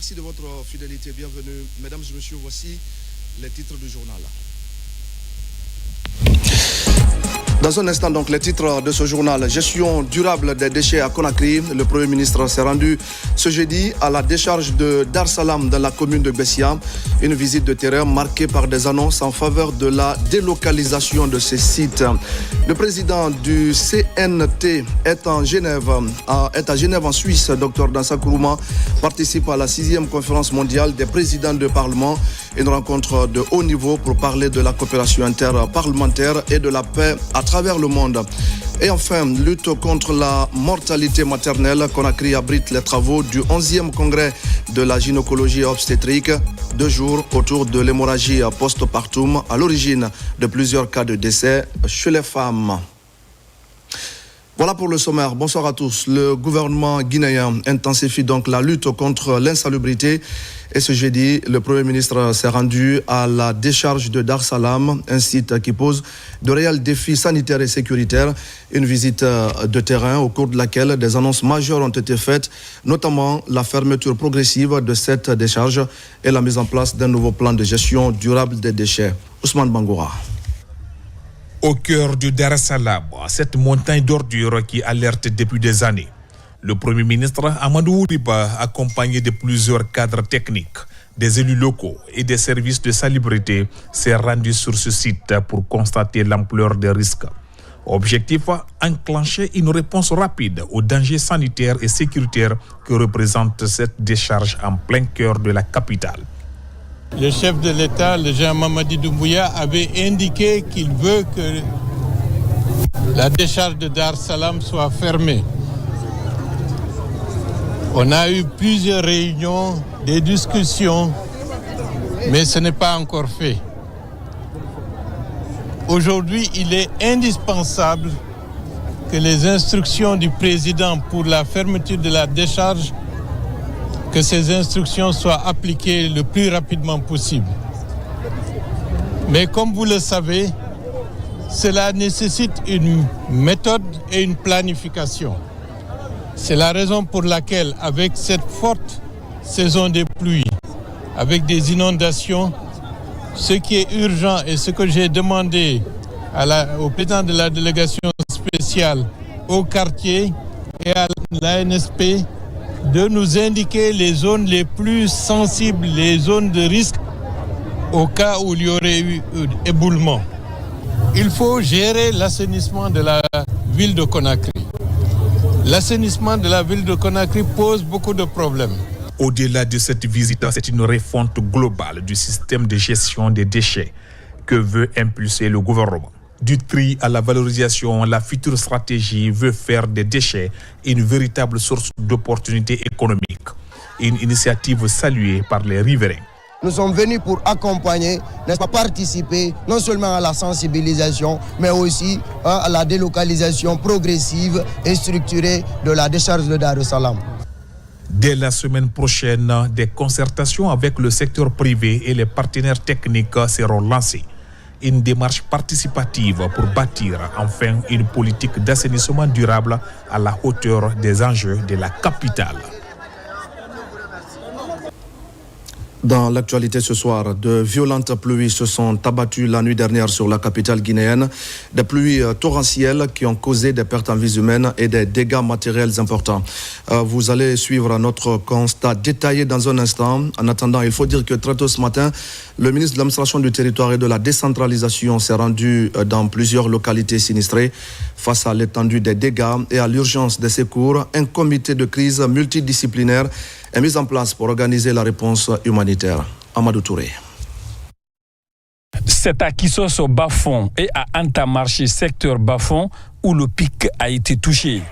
Merci de votre fidélité. Bienvenue. Mesdames et messieurs, voici les titres du journal. Dans un instant, donc, les titres de ce journal. Gestion durable des déchets à Conakry. Le Premier ministre s'est rendu ce jeudi à la décharge de Dar Salam dans la commune de Bessia. Une visite de terrain marquée par des annonces en faveur de la délocalisation de ces sites. Le président du CNT est à Genève en Suisse. Dr Dansa Kourouma participe à la 6e conférence mondiale des présidents de parlement. Une rencontre de haut niveau pour parler de la coopération interparlementaire et de la paix à travers le monde. Et enfin, lutte contre la mortalité maternelle. Conakry abrite les travaux du 11e congrès de la gynécologie et obstétrique. 2 jours autour de l'hémorragie post-partum à l'origine de plusieurs cas de décès chez les femmes. Voilà pour le sommaire. Bonsoir à tous. Le gouvernement guinéen intensifie donc la lutte contre l'insalubrité. Et ce jeudi, le Premier ministre s'est rendu à la décharge de Dar Salam, un site qui pose de réels défis sanitaires et sécuritaires. Une visite de terrain au cours de laquelle des annonces majeures ont été faites, notamment la fermeture progressive de cette décharge et la mise en place d'un nouveau plan de gestion durable des déchets. Ousmane Bangoura. Au cœur du Dar es Salaam, cette montagne d'ordures qui alerte depuis des années. Le Premier ministre Amadou Ouriba, accompagné de plusieurs cadres techniques, des élus locaux et des services de salubrité, s'est rendu sur ce site pour constater l'ampleur des risques. Objectif, enclencher une réponse rapide aux dangers sanitaires et sécuritaires que représente cette décharge en plein cœur de la capitale. Le chef de l'État, le général Mamadi Doumbouya, avait indiqué qu'il veut que la décharge de Dar Salam soit fermée. On a eu plusieurs réunions, des discussions, mais ce n'est pas encore fait. Aujourd'hui, il est indispensable que les instructions du président pour la fermeture de la décharge, que ces instructions soient appliquées le plus rapidement possible. Mais comme vous le savez, cela nécessite une méthode et une planification. C'est la raison pour laquelle, avec cette forte saison des pluies, avec des inondations, ce qui est urgent et ce que j'ai demandé au président de la délégation spéciale, au quartier et à l'ANSP, de nous indiquer les zones les plus sensibles, les zones de risque au cas où il y aurait eu éboulement. Il faut gérer l'assainissement de la ville de Conakry. L'assainissement de la ville de Conakry pose beaucoup de problèmes. Au-delà de cette visite, c'est une refonte globale du système de gestion des déchets que veut impulser le gouvernement. Du tri à la valorisation, la future stratégie veut faire des déchets une véritable source d'opportunités économiques. Une initiative saluée par les riverains. Nous sommes venus pour accompagner, n'est-ce pas, participer non seulement à la sensibilisation, mais aussi à la délocalisation progressive et structurée de la décharge de Dar es Salam. Dès la semaine prochaine, des concertations avec le secteur privé et les partenaires techniques seront lancées. Une démarche participative pour bâtir enfin une politique d'assainissement durable à la hauteur des enjeux de la capitale. Dans l'actualité ce soir, de violentes pluies se sont abattues la nuit dernière sur la capitale guinéenne. Des pluies torrentielles qui ont causé des pertes en vies humaines et des dégâts matériels importants. Vous allez suivre notre constat détaillé dans un instant. En attendant, il faut dire que très tôt ce matin, le ministre de l'administration du territoire et de la décentralisation s'est rendu dans plusieurs localités sinistrées. Face à l'étendue des dégâts et à l'urgence des secours, un comité de crise multidisciplinaire est mis en place pour organiser la réponse humanitaire. Amadou Touré. C'est à Kissos au Bas-Fond et à Antamarché, secteur Bas-Fond, où le pic a été touché.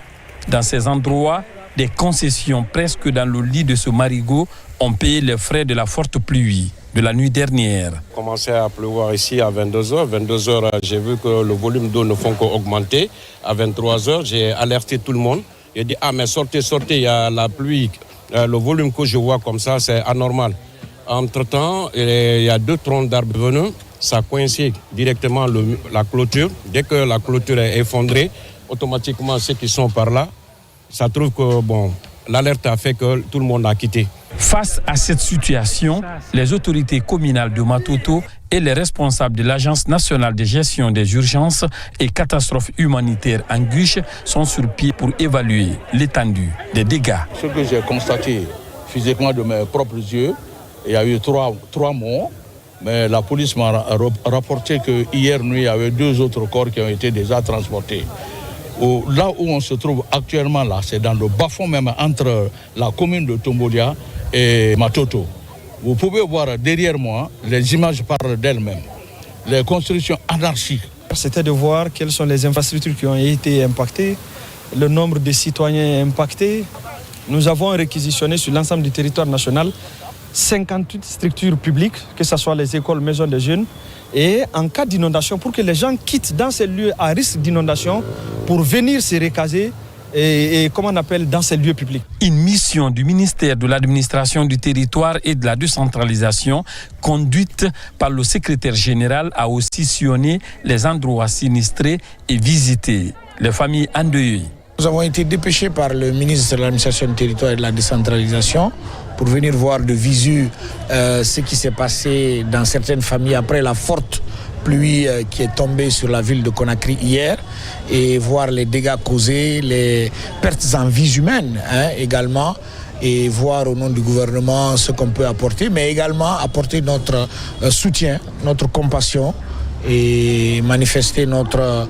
Dans ces endroits, des concessions presque dans le lit de ce marigot ont payé les frais de la forte pluie de la nuit dernière. Il a commencé à pleuvoir ici à 22h. 22h, j'ai vu que le volume d'eau ne fait qu'augmenter. À 23h, j'ai alerté tout le monde. J'ai dit, mais sortez, il y a la pluie. Le volume que je vois comme ça, c'est anormal. Entre-temps, il y a 2 troncs d'arbres venus. Ça coïncide directement la clôture. Dès que la clôture est effondrée, automatiquement, ceux qui sont par là, ça trouve que, l'alerte a fait que tout le monde a quitté. Face à cette situation, les autorités communales de Matoto et les responsables de l'Agence nationale de gestion des urgences et catastrophes humanitaires en Guiche sont sur pied pour évaluer l'étendue des dégâts. Ce que j'ai constaté physiquement de mes propres yeux, il y a eu trois morts, mais la police m'a rapporté que hier nuit, il y avait 2 autres corps qui ont été déjà transportés. Là où on se trouve actuellement, là, c'est dans le bas-fond même entre la commune de Tombolia et Matoto. Vous pouvez voir derrière moi, les images parlent d'elles-mêmes. Les constructions anarchiques. C'était de voir quelles sont les infrastructures qui ont été impactées, le nombre de citoyens impactés. Nous avons réquisitionné sur l'ensemble du territoire national 58 structures publiques, que ce soit les écoles, maisons des jeunes, et en cas d'inondation, pour que les gens quittent dans ces lieux à risque d'inondation pour venir se recaser et comment on appelle dans ces lieux publics. Une mission du ministère de l'administration du territoire et de la décentralisation conduite par le secrétaire général a aussi sillonné les endroits sinistrés et visité les familles endeuillées. Nous avons été dépêchés par le ministre de l'administration du territoire et de la décentralisation pour venir voir de visu ce qui s'est passé dans certaines familles après la forte pluie qui est tombée sur la ville de Conakry hier et voir les dégâts causés, les pertes en vies humaines également, et voir au nom du gouvernement ce qu'on peut apporter, mais également apporter notre soutien, notre compassion et manifester notre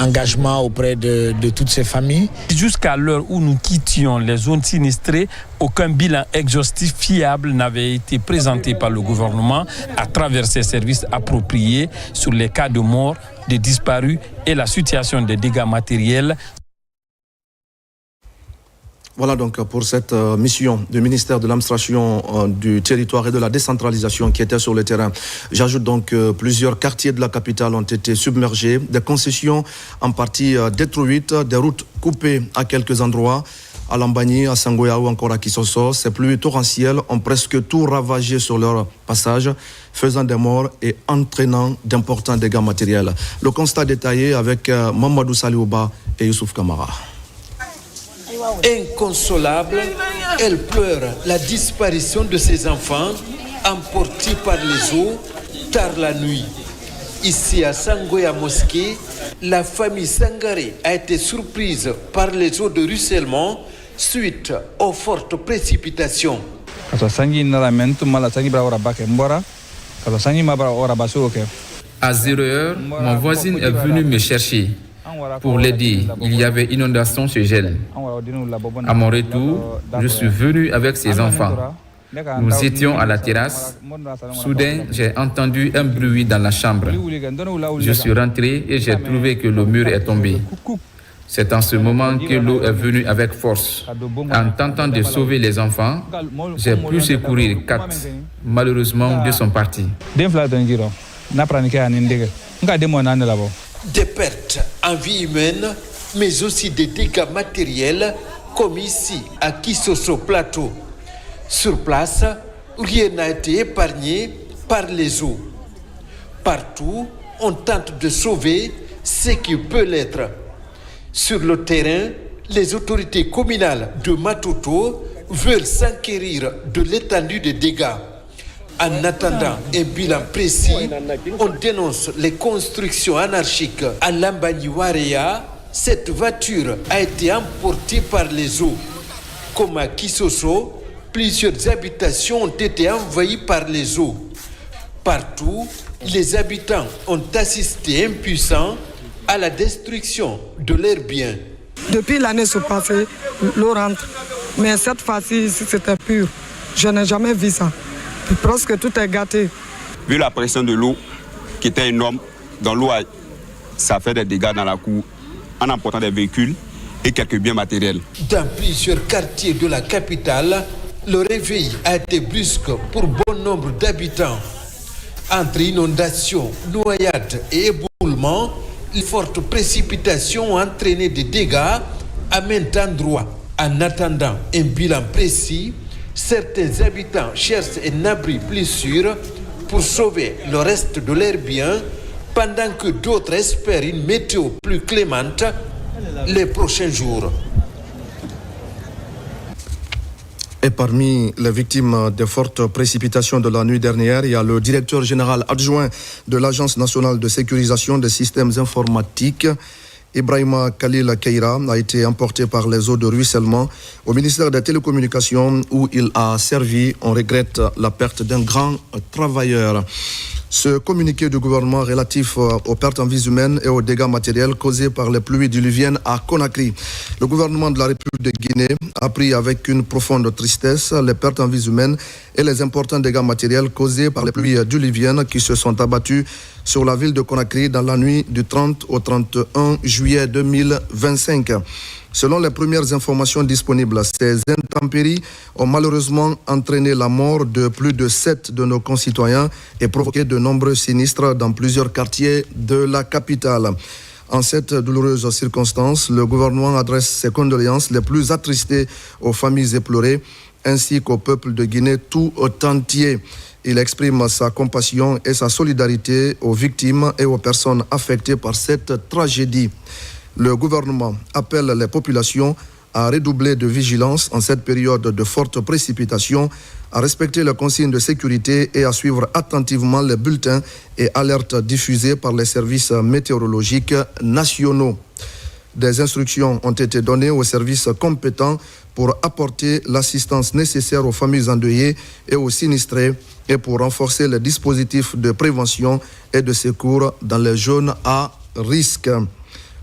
engagement auprès de toutes ces familles. Jusqu'à l'heure où nous quittions les zones sinistrées, aucun bilan exhaustif fiable n'avait été présenté par le gouvernement à travers ses services appropriés sur les cas de mort, de disparus et la situation des dégâts matériels. Voilà donc pour cette mission du ministère de l'administration du territoire et de la décentralisation qui était sur le terrain. J'ajoute donc que plusieurs quartiers de la capitale ont été submergés, des concessions en partie détruites, des routes coupées à quelques endroits, à Lambani, à Sangoya ou encore à Kisosso. Ces pluies torrentielles ont presque tout ravagé sur leur passage, faisant des morts et entraînant d'importants dégâts matériels. Le constat détaillé avec Mamadou Saliouba et Youssouf Kamara. Inconsolable, elle pleure la disparition de ses enfants emportés par les eaux tard la nuit. Ici à Sangoya Mosquée, la famille Sangaré a été surprise par les eaux de ruissellement suite aux fortes précipitations. À 0 heure, mon voisin est venu me chercher pour l'aider. Il y avait inondation chez Gel. À mon retour, je suis venu avec ses enfants. Nous étions à la terrasse. Soudain, j'ai entendu un bruit dans la chambre. Je suis rentré et j'ai trouvé que le mur est tombé. C'est en ce moment que l'eau est venue avec force. En tentant de sauver les enfants, j'ai pu secourir 4. Malheureusement, 2 sont partis. Des pertes en vie humaine, mais aussi des dégâts matériels, comme ici à Kisosso Plateau. Sur place, rien n'a été épargné par les eaux. Partout, on tente de sauver ce qui peut l'être. Sur le terrain, les autorités communales de Matoto veulent s'enquérir de l'étendue des dégâts. En attendant un bilan précis, on dénonce les constructions anarchiques à Lambani-Wareya. Cette voiture a été emportée par les eaux. Comme à Kisosso, plusieurs habitations ont été envahies par les eaux. Partout, les habitants ont assisté impuissants à la destruction de leurs biens. Depuis l'année passée, l'eau rentre. Mais cette fois-ci, c'était pur. Je n'ai jamais vu ça. Presque tout est gâté. Vu la pression de l'eau qui était énorme, dans l'eau, ça fait des dégâts dans la cour en emportant des véhicules et quelques biens matériels. Dans plusieurs quartiers de la capitale, le réveil a été brusque pour bon nombre d'habitants. Entre inondations, noyades et éboulements, les fortes précipitations ont entraîné des dégâts à maints endroits. En attendant un bilan précis, certains habitants cherchent un abri plus sûr pour sauver le reste de leurs biens, pendant que d'autres espèrent une météo plus clémente les prochains jours. Et parmi les victimes des fortes précipitations de la nuit dernière, il y a le directeur général adjoint de l'Agence nationale de sécurisation des systèmes informatiques. Ibrahima Khalil Keïra a été emporté par les eaux de ruissellement au ministère des Télécommunications où il a servi. On regrette la perte d'un grand travailleur. Ce communiqué du gouvernement relatif aux pertes en vies humaines et aux dégâts matériels causés par les pluies diluviennes à Conakry. Le gouvernement de la République de Guinée a pris avec une profonde tristesse les pertes en vies humaines et les importants dégâts matériels causés par les pluies diluviennes qui se sont abattues sur la ville de Conakry dans la nuit du 30 au 31 juillet 2025. Selon les premières informations disponibles, ces intempéries ont malheureusement entraîné la mort de plus de 7 de nos concitoyens et provoqué de nombreux sinistres dans plusieurs quartiers de la capitale. En cette douloureuse circonstance, le gouvernement adresse ses condoléances les plus attristées aux familles éplorées ainsi qu'au peuple de Guinée tout entier. Il exprime sa compassion et sa solidarité aux victimes et aux personnes affectées par cette tragédie. Le gouvernement appelle les populations à redoubler de vigilance en cette période de fortes précipitations, à respecter les consignes de sécurité et à suivre attentivement les bulletins et alertes diffusés par les services météorologiques nationaux. Des instructions ont été données aux services compétents pour apporter l'assistance nécessaire aux familles endeuillées et aux sinistrés et pour renforcer les dispositifs de prévention et de secours dans les zones à risque.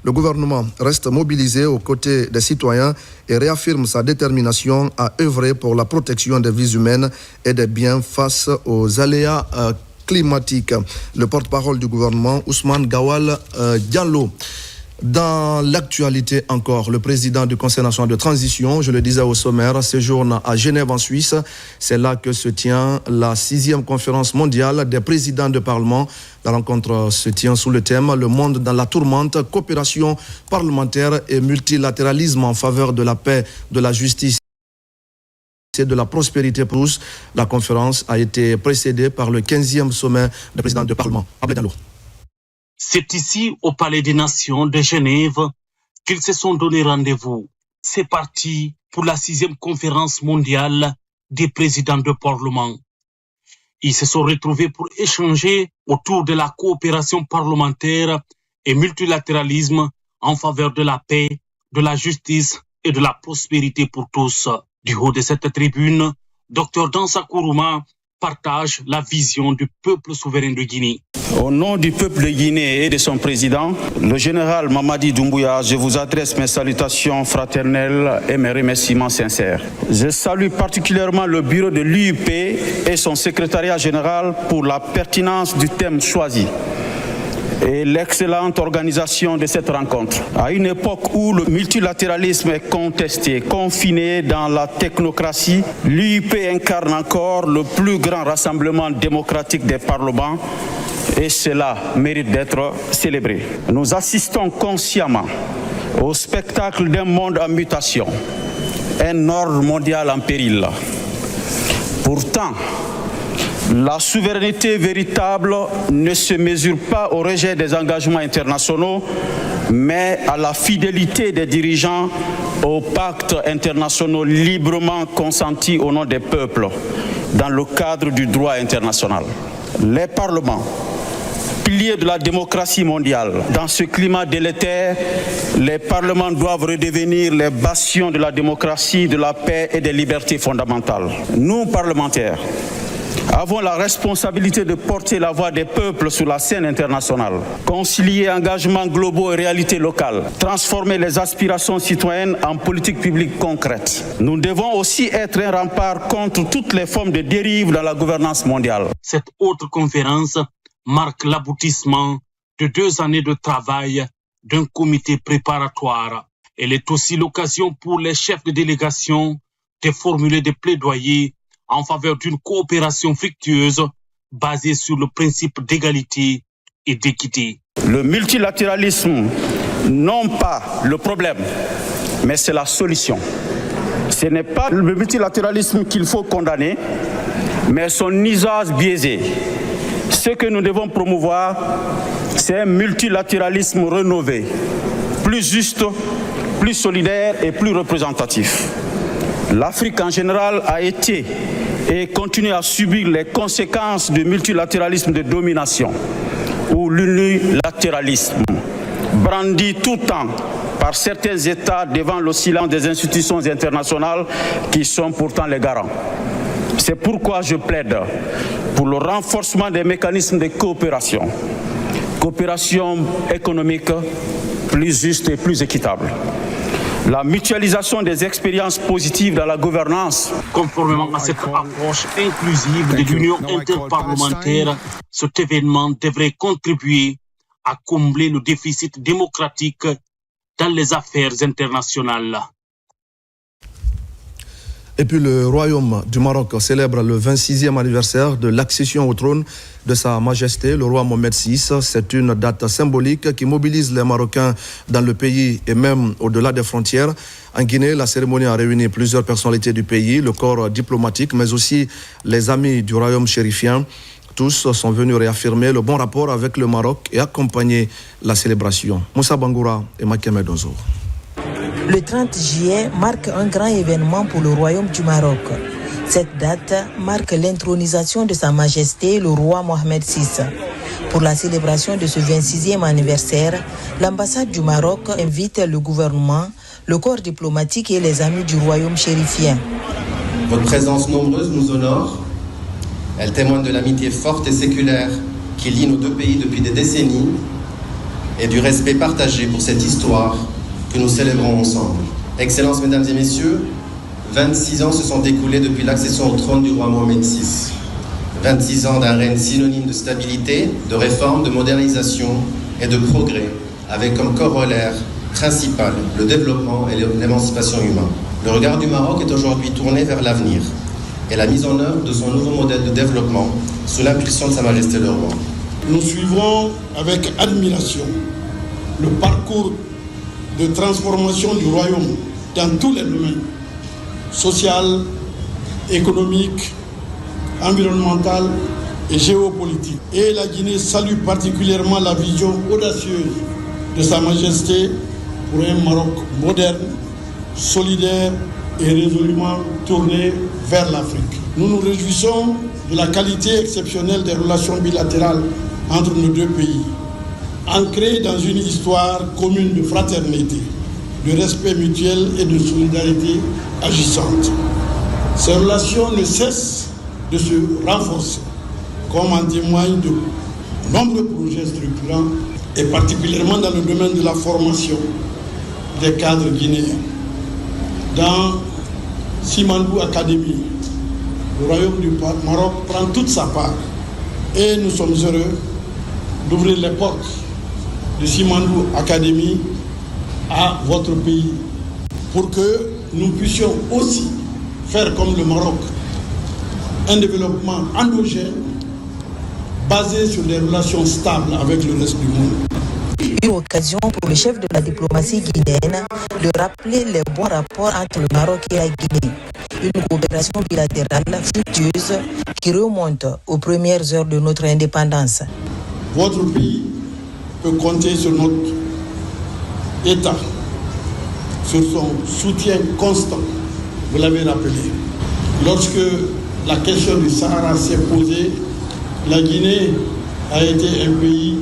Le gouvernement reste mobilisé aux côtés des citoyens et réaffirme sa détermination à œuvrer pour la protection des vies humaines et des biens face aux aléas climatiques. Le porte-parole du gouvernement, Ousmane Gawal Diallo. Dans l'actualité encore, le président du Conseil national de transition, je le disais au sommaire, séjourne à Genève en Suisse. C'est là que se tient la 6e conférence mondiale des présidents de parlement. La rencontre se tient sous le thème « Le monde dans la tourmente, coopération parlementaire et multilatéralisme en faveur de la paix, de la justice et de la prospérité pour tous ». La conférence a été précédée par le 15e sommet des présidents de parlement. C'est ici, au Palais des Nations de Genève, qu'ils se sont donné rendez-vous. C'est parti pour la 6e conférence mondiale des présidents de parlement. Ils se sont retrouvés pour échanger autour de la coopération parlementaire et multilatéralisme en faveur de la paix, de la justice et de la prospérité pour tous. Du haut de cette tribune, Dr Dansa Kourouma partage la vision du peuple souverain de Guinée. Au nom du peuple de Guinée et de son président, le général Mamadi Doumbouya, je vous adresse mes salutations fraternelles et mes remerciements sincères. Je salue particulièrement le bureau de l'UIP et son secrétariat général pour la pertinence du thème choisi et l'excellente organisation de cette rencontre. À une époque où le multilatéralisme est contesté, confiné dans la technocratie, l'UIP incarne encore le plus grand rassemblement démocratique des parlements et cela mérite d'être célébré. Nous assistons consciemment au spectacle d'un monde en mutation, un ordre mondial en péril. Pourtant, la souveraineté véritable ne se mesure pas au rejet des engagements internationaux, mais à la fidélité des dirigeants aux pactes internationaux librement consentis au nom des peuples dans le cadre du droit international. Les parlements, piliers de la démocratie mondiale, dans ce climat délétère, les parlements doivent redevenir les bastions de la démocratie, de la paix et des libertés fondamentales. Nous, parlementaires, avons la responsabilité de porter la voix des peuples sur la scène internationale, concilier engagements globaux et réalités locales, transformer les aspirations citoyennes en politiques publiques concrètes. Nous devons aussi être un rempart contre toutes les formes de dérive dans la gouvernance mondiale. Cette autre conférence marque l'aboutissement de 2 années de travail d'un comité préparatoire. Elle est aussi l'occasion pour les chefs de délégation de formuler des plaidoyers en faveur d'une coopération fructueuse basée sur le principe d'égalité et d'équité. Le multilatéralisme, non pas le problème, mais c'est la solution. Ce n'est pas le multilatéralisme qu'il faut condamner, mais son usage biaisé. Ce que nous devons promouvoir, c'est un multilatéralisme rénové, plus juste, plus solidaire et plus représentatif. L'Afrique en général a été et continue à subir les conséquences du multilatéralisme de domination ou l'unilatéralisme, brandi tout le temps par certains États devant l'oscillance des institutions internationales qui sont pourtant les garants. C'est pourquoi je plaide pour le renforcement des mécanismes de coopération économique plus juste et plus équitable. La mutualisation des expériences positives dans la gouvernance. Conformément à cette approche inclusive de l'Union interparlementaire, cet événement devrait contribuer à combler le déficit démocratique dans les affaires internationales. Et puis le Royaume du Maroc célèbre le 26e anniversaire de l'accession au trône de Sa Majesté, le roi Mohamed VI. C'est une date symbolique qui mobilise les Marocains dans le pays et même au-delà des frontières. En Guinée, la cérémonie a réuni plusieurs personnalités du pays, le corps diplomatique, mais aussi les amis du Royaume chérifien. Tous sont venus réaffirmer le bon rapport avec le Maroc et accompagner la célébration. Moussa Bangoura et Makeme Dozo. Le 30 juillet marque un grand événement pour le Royaume du Maroc. Cette date marque l'intronisation de Sa Majesté, le roi Mohamed VI. Pour la célébration de ce 26e anniversaire, l'ambassade du Maroc invite le gouvernement, le corps diplomatique et les amis du Royaume chérifien. Votre présence nombreuse nous honore. Elle témoigne de l'amitié forte et séculaire qui lie nos deux pays depuis des décennies et du respect partagé pour cette histoire que nous célébrons ensemble. Excellences, mesdames et messieurs, 26 ans se sont écoulés depuis l'accession au trône du roi Mohamed VI. 26 ans d'un règne synonyme de stabilité, de réforme, de modernisation et de progrès, avec comme corollaire principal le développement et l'émancipation humaine. Le regard du Maroc est aujourd'hui tourné vers l'avenir et la mise en œuvre de son nouveau modèle de développement sous l'impulsion de Sa Majesté le roi. Nous suivrons avec admiration le parcours de transformation du royaume dans tous les domaines, social, économique, environnemental et géopolitique. Et la Guinée salue particulièrement la vision audacieuse de Sa Majesté pour un Maroc moderne, solidaire et résolument tourné vers l'Afrique. Nous nous réjouissons de la qualité exceptionnelle des relations bilatérales entre nos deux pays, ancré dans une histoire commune de fraternité, de respect mutuel et de solidarité agissante. Ces relations ne cessent de se renforcer, comme en témoignent de nombreux projets structurants, et particulièrement dans le domaine de la formation des cadres guinéens. Dans Simandou Academy, le Royaume du Maroc prend toute sa part, et nous sommes heureux d'ouvrir les portes de Simandou Academy à votre pays pour que nous puissions aussi faire comme le Maroc un développement endogène basé sur des relations stables avec le reste du monde. Une occasion pour le chef de la diplomatie guinéenne de rappeler les bons rapports entre le Maroc et la Guinée. Une coopération bilatérale fructueuse qui remonte aux premières heures de notre indépendance. Votre pays peut compter sur notre État, sur son soutien constant. Vous l'avez rappelé. Lorsque la question du Sahara s'est posée, la Guinée a été un pays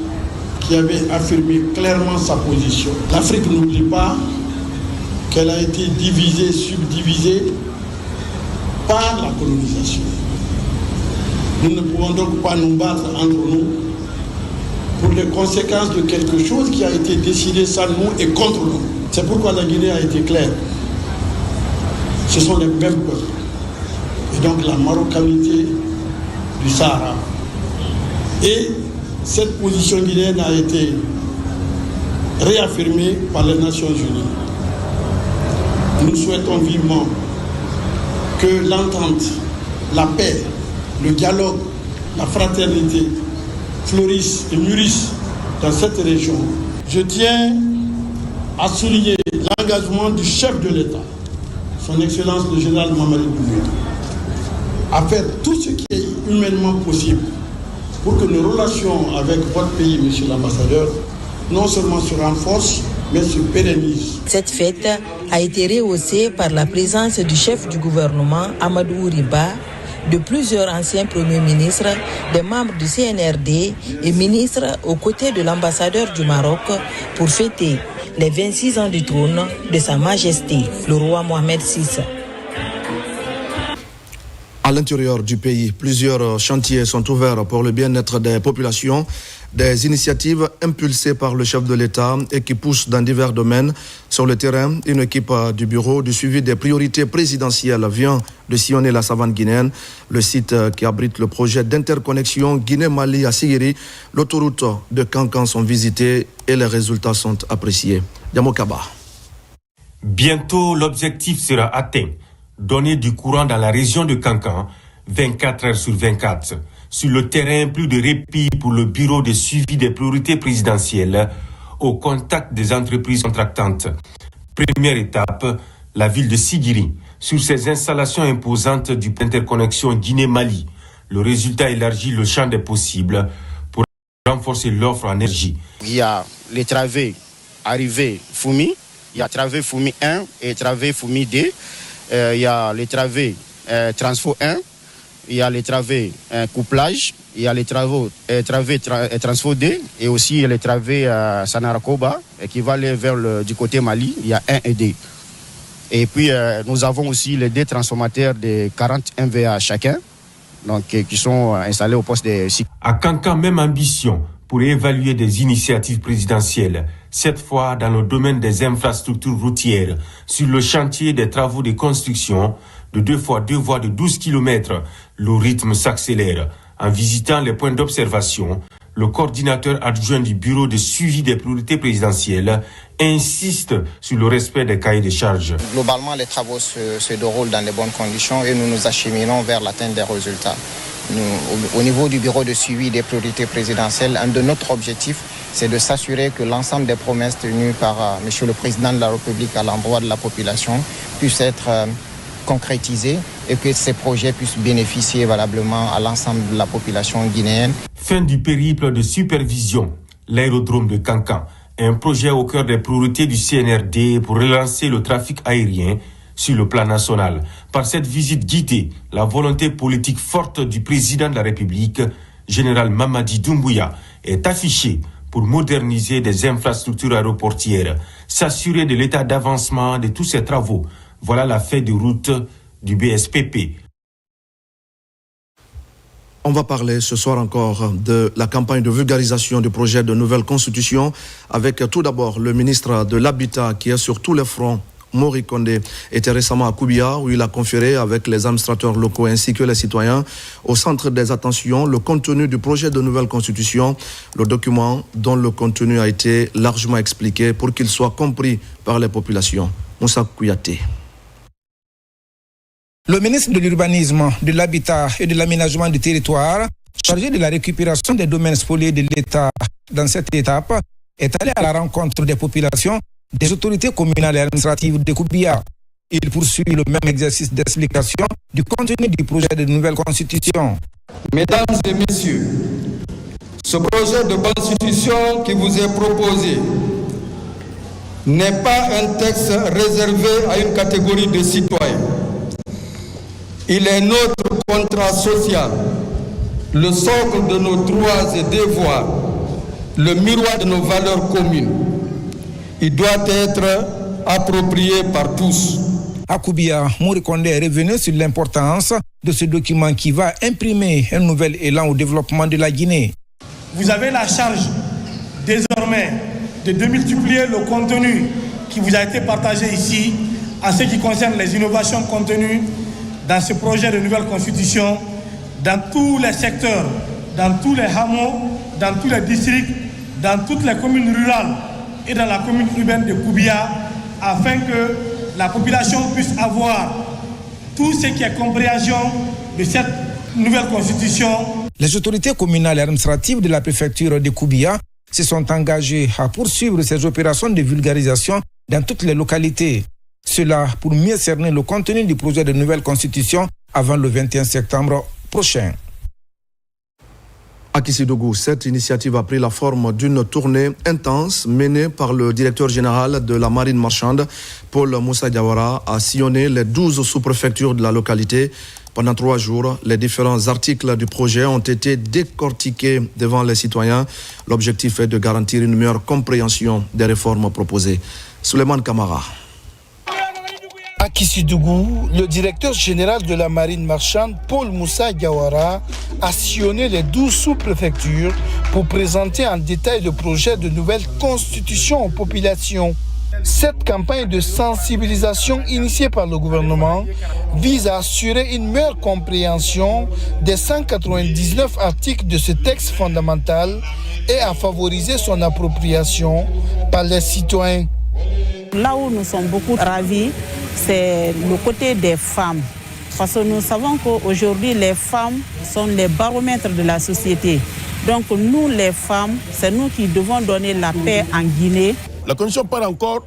qui avait affirmé clairement sa position. L'Afrique n'oublie pas qu'elle a été divisée, subdivisée par la colonisation. Nous ne pouvons donc pas nous battre entre nous pour les conséquences de quelque chose qui a été décidé sans nous et contre nous. C'est pourquoi la Guinée a été claire. Ce sont les mêmes peuples. Et donc la marocanité du Sahara. Et cette position guinéenne a été réaffirmée par les Nations Unies. Nous souhaitons vivement que l'entente, la paix, le dialogue, la fraternité fleurissent et mûrissent dans cette région. Je tiens à souligner l'engagement du chef de l'État, son Excellence le général Mamadi Doumbouya, à faire tout ce qui est humainement possible pour que nos relations avec votre pays, monsieur l'ambassadeur, non seulement se renforcent, mais se pérennise. Cette fête a été rehaussée par la présence du chef du gouvernement, Amadou Riba, de plusieurs anciens premiers ministres, des membres du CNRD et ministres aux côtés de l'ambassadeur du Maroc pour fêter les 26 ans du trône de Sa Majesté, le roi Mohamed VI. À l'intérieur du pays, plusieurs chantiers sont ouverts pour le bien-être des populations, des initiatives impulsées par le chef de l'État et qui poussent dans divers domaines. Sur le terrain, une équipe du bureau du suivi des priorités présidentielles vient de sillonner la savane guinéenne, le site qui abrite le projet d'interconnexion Guinée-Mali à Sigiri. L'autoroute de Kankan sont visitées et les résultats sont appréciés. Diamokaba. Bientôt, l'objectif sera atteint. Donner du courant dans la région de Kankan, 24 heures sur 24. Sur le terrain, plus de répit pour le bureau de suivi des priorités présidentielles au contact des entreprises contractantes. Première étape, la ville de Sigiri. Sur ces installations imposantes du plan d'interconnexion Guinée-Mali, le résultat élargit le champ des possibles pour renforcer l'offre en énergie. Il y a les travées arrivées Foumi, il y a travées Foumi 1 et travées Foumi 2. Il y a les travées Transfo 1, il y a les travées couplage, il y a les travées Transfo 2 et aussi les travées Sanarakoba qui va aller vers du côté Mali, il y a 1 et 2. Et puis nous avons aussi les deux transformateurs de 40 MVA chacun, donc, qui sont installés au poste de... À Kankan, même ambition pour évaluer des initiatives présidentielles, cette fois dans le domaine des infrastructures routières, sur le chantier des travaux de construction de 2x2 voies de 12 km. Le rythme s'accélère. En visitant les points d'observation, le coordinateur adjoint du bureau de suivi des priorités présidentielles insiste sur le respect des cahiers de charges. Globalement, les travaux se déroulent dans de bonnes conditions et nous nous acheminons vers l'atteinte des résultats. Nous, au niveau du bureau de suivi des priorités présidentielles, un de notre objectifs, c'est de s'assurer que l'ensemble des promesses tenues par M. le Président de la République à l'endroit de la population puissent être concrétisées et que ces projets puissent bénéficier valablement à l'ensemble de la population guinéenne. Fin du périple de supervision, l'aérodrome de Kankan, un projet au cœur des priorités du CNRD pour relancer le trafic aérien sur le plan national. Par cette visite guidée, la volonté politique forte du président de la République, général Mamadi Doumbouya, est affichée pour moderniser des infrastructures aéroportières, s'assurer de l'état d'avancement de tous ces travaux. Voilà la feuille de route du BSPP. On va parler ce soir encore de la campagne de vulgarisation du projet de nouvelle constitution avec tout d'abord le ministre de l'Habitat qui est sur tous les fronts. Mori Kondé était récemment à Koubia où il a conféré avec les administrateurs locaux ainsi que les citoyens. Au centre des attentions, le contenu du projet de nouvelle constitution, le document dont le contenu a été largement expliqué pour qu'il soit compris par les populations. Moussa Kouyaté. Le ministre de l'Urbanisme, de l'Habitat et de l'Aménagement du territoire, chargé de la récupération des domaines spoliés de l'État dans cette étape, est allé à la rencontre des populations, des autorités communales et administratives de Koubia. Il poursuit le même exercice d'explication du contenu du projet de nouvelle constitution. Mesdames et messieurs, ce projet de constitution qui vous est proposé n'est pas un texte réservé à une catégorie de citoyens. Il est notre contrat social, le socle de nos droits et devoirs, le miroir de nos valeurs communes. Il doit être approprié par tous. À Koubia, Mori Kondé est revenu sur l'importance de ce document qui va imprimer un nouvel élan au développement de la Guinée. Vous avez la charge désormais de démultiplier le contenu qui vous a été partagé ici en ce qui concerne les innovations contenues dans ce projet de nouvelle constitution, dans tous les secteurs, dans tous les hameaux, dans tous les districts, dans toutes les communes rurales et dans la commune urbaine de Koubia, afin que la population puisse avoir tout ce qui est compréhension de cette nouvelle constitution. Les autorités communales et administratives de la préfecture de Koubia se sont engagées à poursuivre ces opérations de vulgarisation dans toutes les localités. Cela pour mieux cerner le contenu du projet de nouvelle constitution avant le 21 septembre prochain. À Kissidougou, cette initiative a pris la forme d'une tournée intense menée par le directeur général de la marine marchande, Paul Moussa Diawara, a sillonné les 12 sous-préfectures de la localité. Pendant 3 jours, les différents articles du projet ont été décortiqués devant les citoyens. L'objectif est de garantir une meilleure compréhension des réformes proposées. Souleymane Kamara. À Kissidougou, le directeur général de la marine marchande, Paul Moussa Diawara, a sillonné les 12 sous-préfectures pour présenter en détail le projet de nouvelle constitution aux populations. Cette campagne de sensibilisation initiée par le gouvernement vise à assurer une meilleure compréhension des 199 articles de ce texte fondamental et à favoriser son appropriation par les citoyens. Là où nous sommes beaucoup ravis, c'est le côté des femmes. Parce que nous savons qu'aujourd'hui, les femmes sont les baromètres de la société. Donc nous, les femmes, c'est nous qui devons donner la paix en Guinée. La Constitution parle encore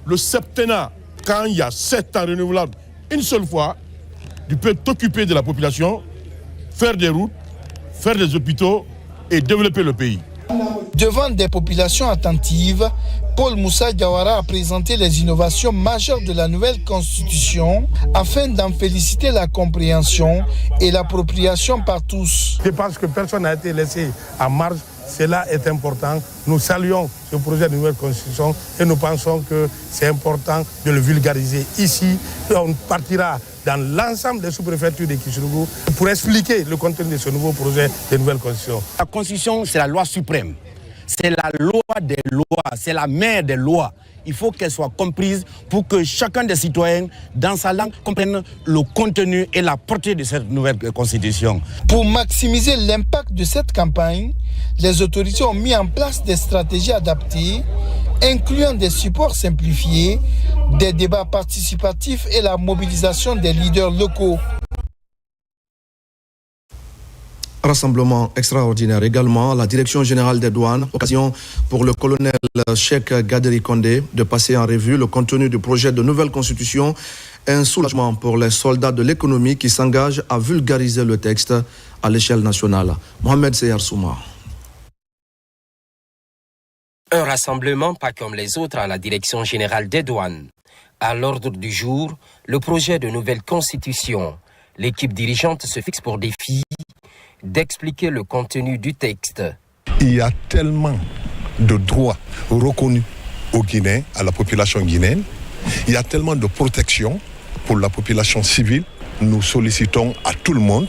le septennat. Quand il y a 7 ans renouvelables, une seule fois, tu peux t'occuper de la population, faire des routes, faire des hôpitaux et développer le pays. Devant des populations attentives, Paul Moussa Diawara a présenté les innovations majeures de la nouvelle constitution afin d'en féliciter la compréhension et l'appropriation par tous. Je pense que personne n'a été laissé à marge. Cela est important. Nous saluons ce projet de nouvelle constitution et nous pensons que c'est important de le vulgariser ici. On partira dans l'ensemble des sous-préfectures de Kissidougou pour expliquer le contenu de ce nouveau projet de nouvelle constitution. La constitution, c'est la loi suprême. C'est la loi des lois, c'est la mère des lois. Il faut qu'elle soit comprise pour que chacun des citoyens, dans sa langue, comprenne le contenu et la portée de cette nouvelle constitution. Pour maximiser l'impact de cette campagne, les autorités ont mis en place des stratégies adaptées, incluant des supports simplifiés, des débats participatifs et la mobilisation des leaders locaux. Rassemblement extraordinaire également à la Direction générale des douanes. Occasion pour le colonel Cheikh Gaderi Kondé de passer en revue le contenu du projet de nouvelle constitution. Un soulagement pour les soldats de l'économie qui s'engagent à vulgariser le texte à l'échelle nationale. Mohamed Seyar Souma. Un rassemblement pas comme les autres à la Direction générale des douanes. À l'ordre du jour, le projet de nouvelle constitution. L'équipe dirigeante se fixe pour défi d'expliquer le contenu du texte. Il y a tellement de droits reconnus aux Guinéens, à la population guinéenne. Il y a tellement de protection pour la population civile. Nous sollicitons à tout le monde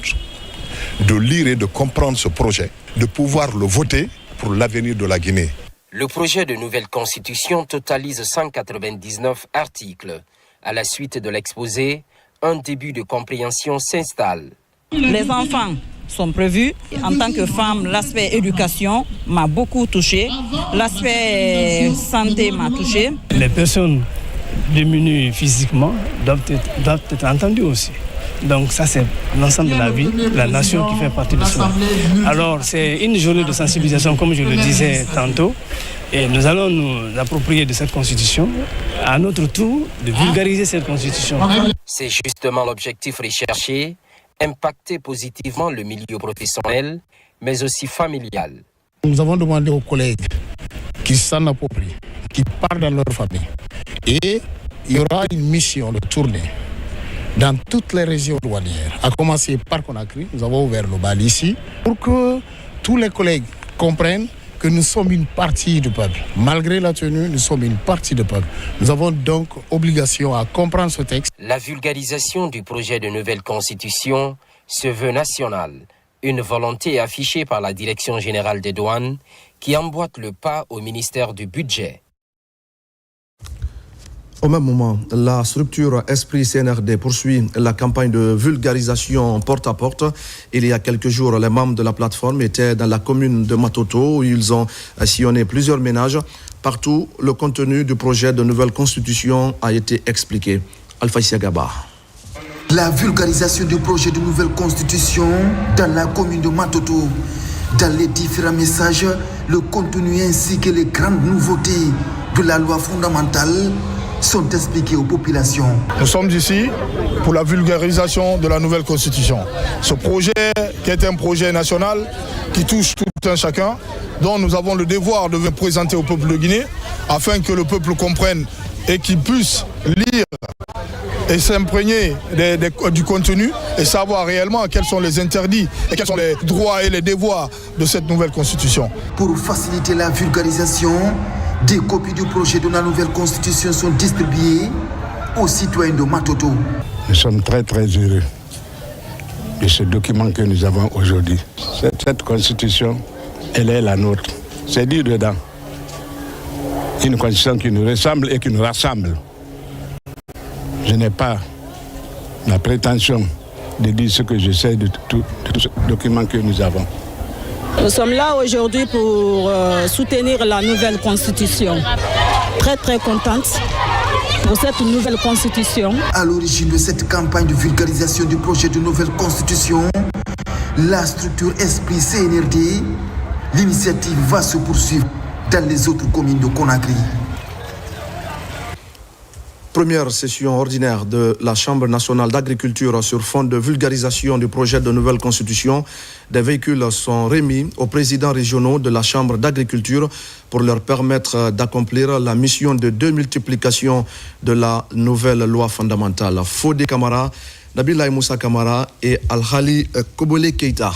de lire et de comprendre ce projet, de pouvoir le voter pour l'avenir de la Guinée. Le projet de nouvelle constitution totalise 199 articles. À la suite de l'exposé, un début de compréhension s'installe. Les enfants sont prévus. En tant que femme, l'aspect éducation m'a beaucoup touchée. L'aspect santé m'a touchée. Les personnes diminuées physiquement doivent être entendues aussi. Donc ça, c'est l'ensemble de la vie, la nation qui fait partie de cela. Alors, c'est une journée de sensibilisation, comme je le disais tantôt. Et nous allons nous approprier de cette constitution, à notre tour, de vulgariser cette constitution. C'est justement l'objectif recherché, impacter positivement le milieu professionnel, mais aussi familial. Nous avons demandé aux collègues qui s'en approprient, qui partent dans leur famille. Et il y aura une mission de tournée dans toutes les régions douanières, à commencer par Conakry. Nous avons ouvert le bal ici, pour que tous les collègues comprennent que nous sommes une partie du peuple. Malgré la tenue, nous sommes une partie du peuple. Nous avons donc obligation à comprendre ce texte. La vulgarisation du projet de nouvelle constitution se veut nationale. Une volonté affichée par la Direction générale des douanes qui emboîte le pas au ministère du Budget. Au même moment, la structure Esprit CNRD poursuit la campagne de vulgarisation porte à porte. Il y a quelques jours, les membres de la plateforme étaient dans la commune de Matoto où ils ont sillonné plusieurs ménages. Partout, le contenu du projet de nouvelle constitution a été expliqué. Alpha Siagaba. La vulgarisation du projet de nouvelle constitution dans la commune de Matoto. Dans les différents messages, le contenu ainsi que les grandes nouveautés de la loi fondamentale sont expliqués aux populations. Nous sommes ici pour la vulgarisation de la nouvelle constitution. Ce projet qui est un projet national qui touche tout un chacun, dont nous avons le devoir de présenter au peuple de Guinée afin que le peuple comprenne et qu'il puisse lire et s'imprégner du contenu et savoir réellement quels sont les interdits et quels sont les droits et les devoirs de cette nouvelle constitution. Pour faciliter la vulgarisation, des copies du projet de la nouvelle constitution sont distribuées aux citoyens de Matoto. Nous sommes très très heureux de ce document que nous avons aujourd'hui. Cette constitution, elle est la nôtre. C'est dit dedans. Une constitution qui nous ressemble et qui nous rassemble. Je n'ai pas la prétention de dire ce que je sais de tout ce document que nous avons. Nous sommes là aujourd'hui pour soutenir la nouvelle constitution. Très très contente pour cette nouvelle constitution. À l'origine de cette campagne de vulgarisation du projet de nouvelle constitution, la structure Esprit CNRD, l'initiative va se poursuivre dans les autres communes de Conakry. Première session ordinaire de la Chambre nationale d'agriculture sur fond de vulgarisation du projet de nouvelle constitution. Des véhicules sont remis aux présidents régionaux de la Chambre d'agriculture pour leur permettre d'accomplir la mission de démultiplication de la nouvelle loi fondamentale. Fodé Kamara, Nabila Moussa Kamara et Al-Khali Kobole Keita.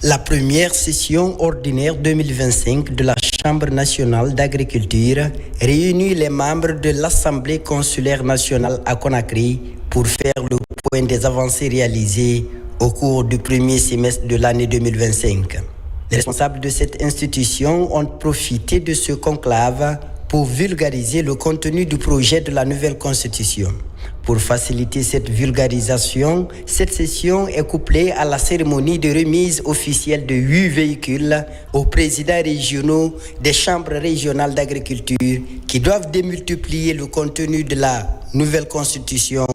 La première session ordinaire 2025 de la Chambre nationale d'agriculture réunit les membres de l'Assemblée consulaire nationale à Conakry pour faire le point des avancées réalisées au cours du premier semestre de l'année 2025. Les responsables de cette institution ont profité de ce conclave pour vulgariser le contenu du projet de la nouvelle constitution. Pour faciliter cette vulgarisation, cette session est couplée à la cérémonie de remise officielle de 8 véhicules aux présidents régionaux des chambres régionales d'agriculture qui doivent démultiplier le contenu de la nouvelle constitution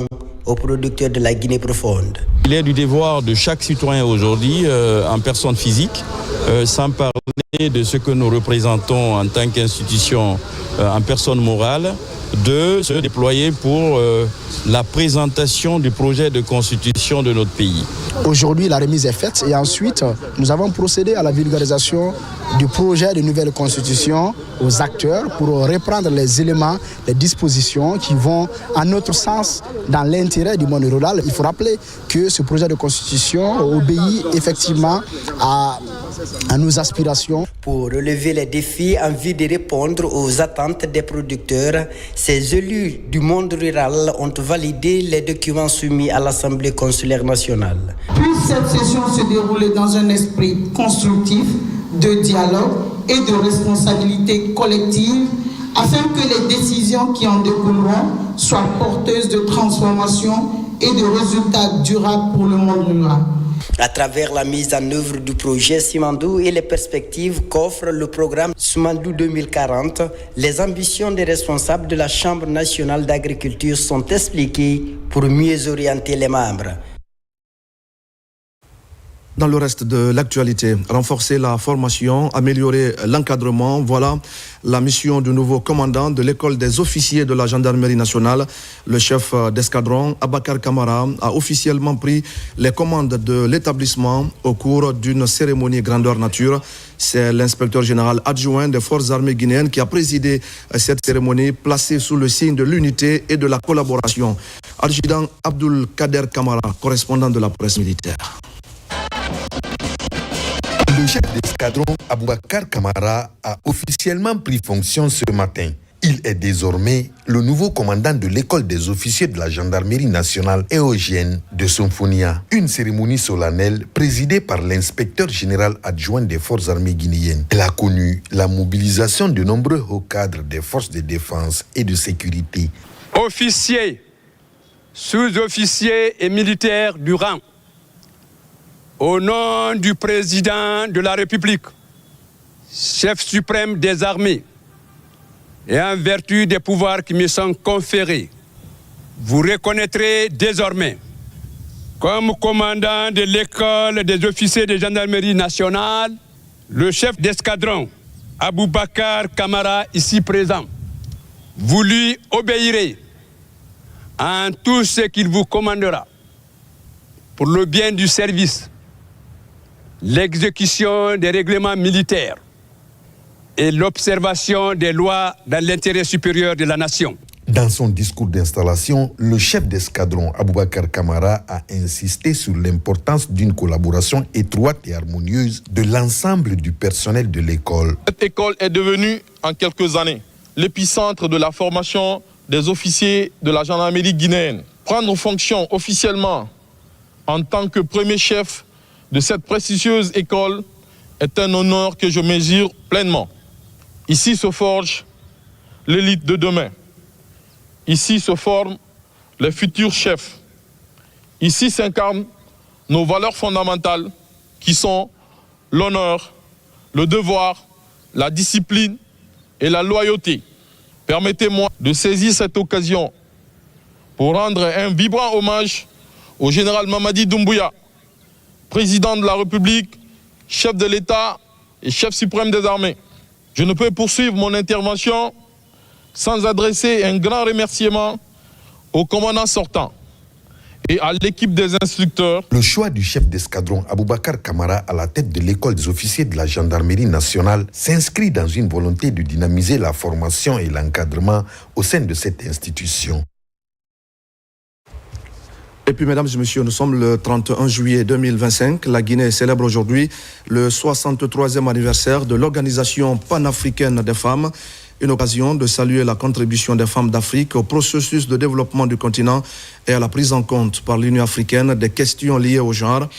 aux producteurs de la Guinée profonde. Il est du devoir de chaque citoyen aujourd'hui, en personne physique, sans parler de ce que nous représentons en tant qu'institution en personne morale, de se déployer pour la présentation du projet de constitution de notre pays. Aujourd'hui, la remise est faite et ensuite, nous avons procédé à la vulgarisation du projet de nouvelle constitution aux acteurs pour reprendre les éléments, les dispositions qui vont, à notre sens, dans l'intérêt du monde rural. Il faut rappeler que ce projet de constitution obéit effectivement à nos aspirations. Pour relever les défis en vue de répondre aux attentes des producteurs, ces élus du monde rural ont validé les documents soumis à l'Assemblée consulaire nationale. Puisse cette session se dérouler dans un esprit constructif, de dialogue et de responsabilité collective, afin que les décisions qui en découleront soient porteuses de transformation et de résultats durables pour le monde rural. À travers la mise en œuvre du projet Simandou et les perspectives qu'offre le programme Simandou 2040, les ambitions des responsables de la Chambre nationale d'agriculture sont expliquées pour mieux orienter les membres. Dans le reste de l'actualité, renforcer la formation, améliorer l'encadrement, voilà la mission du nouveau commandant de l'école des officiers de la gendarmerie nationale. Le chef d'escadron, Abakar Kamara, a officiellement pris les commandes de l'établissement au cours d'une cérémonie grandeur nature. C'est l'inspecteur général adjoint des forces armées guinéennes qui a présidé cette cérémonie placée sous le signe de l'unité et de la collaboration. Adjudant Abdul Kader Kamara, correspondant de la presse militaire. Le chef d'escadron Aboubakar Kamara a officiellement pris fonction ce matin. Il est désormais le nouveau commandant de l'école des officiers de la gendarmerie nationale éogène de Somphonia. Une cérémonie solennelle présidée par l'inspecteur général adjoint des forces armées guinéennes. Elle a connu la mobilisation de nombreux hauts cadres des forces de défense et de sécurité. Officiers, sous-officiers et militaires du rang, au nom du président de la République, chef suprême des armées, et en vertu des pouvoirs qui me sont conférés, vous reconnaîtrez désormais comme commandant de l'école des officiers de gendarmerie nationale le chef d'escadron Aboubakar Kamara, ici présent, vous lui obéirez en tout ce qu'il vous commandera pour le bien du service, l'exécution des règlements militaires et l'observation des lois dans l'intérêt supérieur de la nation. Dans son discours d'installation, le chef d'escadron Aboubacar Camara a insisté sur l'importance d'une collaboration étroite et harmonieuse de l'ensemble du personnel de l'école. Cette école est devenue, en quelques années, l'épicentre de la formation des officiers de la gendarmerie guinéenne. Prendre fonction officiellement en tant que premier chef de cette prestigieuse école est un honneur que je mesure pleinement. Ici se forge l'élite de demain. Ici se forment les futurs chefs. Ici s'incarnent nos valeurs fondamentales qui sont l'honneur, le devoir, la discipline et la loyauté. Permettez-moi de saisir cette occasion pour rendre un vibrant hommage au général Mamadi Doumbouya, président de la République, chef de l'État et chef suprême des armées. Je ne peux poursuivre mon intervention sans adresser un grand remerciement au commandant sortant et à l'équipe des instructeurs. Le choix du chef d'escadron Aboubacar Camara à la tête de l'école des officiers de la gendarmerie nationale s'inscrit dans une volonté de dynamiser la formation et l'encadrement au sein de cette institution. Et puis, mesdames et messieurs, nous sommes le 31 juillet 2025. La Guinée célèbre aujourd'hui le 63e anniversaire de l'Organisation panafricaine des femmes. Une occasion de saluer la contribution des femmes d'Afrique au processus de développement du continent et à la prise en compte par l'Union africaine des questions liées au genre.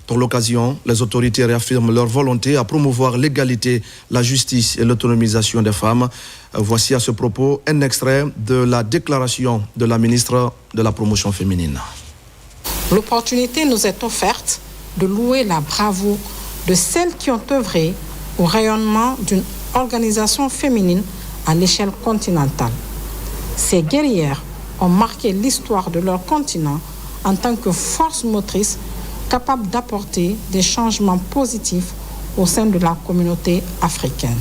Pour l'occasion, les autorités réaffirment leur volonté à promouvoir l'égalité, la justice et l'autonomisation des femmes. Voici à ce propos un extrait de la déclaration de la ministre de la Promotion féminine. L'opportunité nous est offerte de louer la bravoure de celles qui ont œuvré au rayonnement d'une organisation féminine à l'échelle continentale. Ces guerrières ont marqué l'histoire de leur continent en tant que force motrice capable d'apporter des changements positifs au sein de la communauté africaine.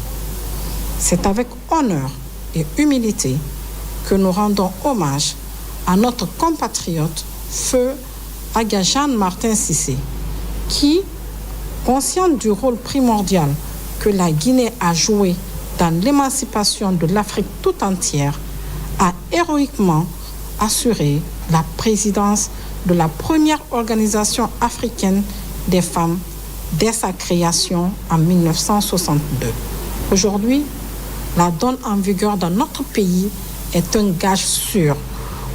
C'est avec honneur et humilité que nous rendons hommage à notre compatriote Feu Aga Jeanne-Martin Cissé, qui, consciente du rôle primordial que la Guinée a joué dans l'émancipation de l'Afrique tout entière, a héroïquement assuré la présidence de la première organisation africaine des femmes dès sa création en 1962. Aujourd'hui, la donne en vigueur dans notre pays est un gage sûr